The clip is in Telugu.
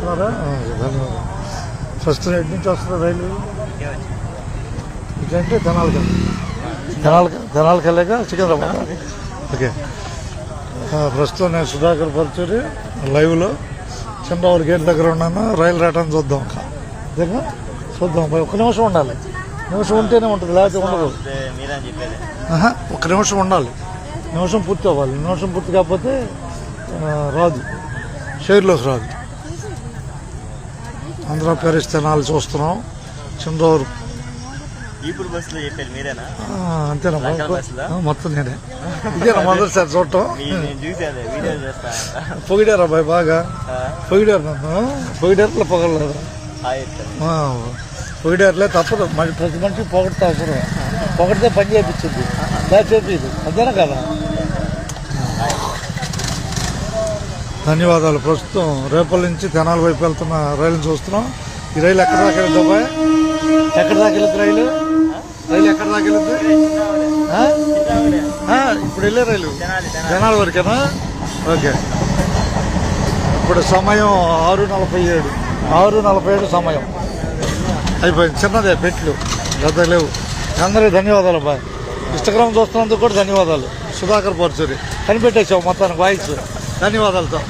వస్తున్నారా? ధన్యవాదాలు. ఫస్ట్ ఎటు నుంచి వస్తున్నారు రైలు? ఇదంటే తెనాలికి వెళ్ళాక సికింద్రాబాద్. ఓకే. ప్రస్తుతం నేను సుధాకర్ పరచూరి లైవ్లో చంద్రబాబు గేట్ దగ్గర ఉన్నాను. రైలు రావడానికి చూద్దాం. నిజంగా చూద్దాం. ఒక్క నిమిషం ఉండాలి. నిమిషం ఉంటేనే ఉంటుంది, లేకపోతే ఉండదు. ఒక్క నిమిషం ఉండాలి. నిమిషం పూర్తి అవ్వాలి. నిమిషం పూర్తి కాకపోతే రాదు, షేర్లోకి రాదు. ఆంధ్రప్రదేశ్ తెనాలి చూస్తున్నాం. చంద్రబాబు అంతేనా? మొత్తం నేనే. ఇదేనా మొదటిసారి చూడటం? పొగిడారా బాయ్? బాగా పొగిడారు నన్ను. పొగిడారులే పొగలేదు. పొగిడారులే తప్పదు. మరి ప్రతి మనిషి పొగడితే అవసరం. పొగడితే పని చేయించింది, చేపించదు. అంతేనా కదా? ధన్యవాదాలు. ప్రస్తుతం రేపటి నుంచి తెనాలి వైపు వెళ్తున్న రైలుని చూస్తున్నాం. ఈ రైలు ఎక్కడ దాకా వెళ్తుంది బాయ్? ఎక్కడ దాకా వెళ్తుంది రైలు? ఎక్కడ దాకా వెళ్తుంది? ఇప్పుడు వెళ్ళే రైలు తెనాలి వరకేనా? ఓకే. ఇప్పుడు సమయం 6:47 సమయం అయిపోయింది. చిన్నదే, పెట్లు పెద్ద లేవు. అందరికీ ధన్యవాదాలు బాయ్. ఇన్స్టాగ్రామ్ చూస్తున్నందుకు కూడా ధన్యవాదాలు. సుధాకర్ పరచూరి కనిపెట్టేసావు మొత్తానికి వాయిస్. ధన్యవాదాలతో.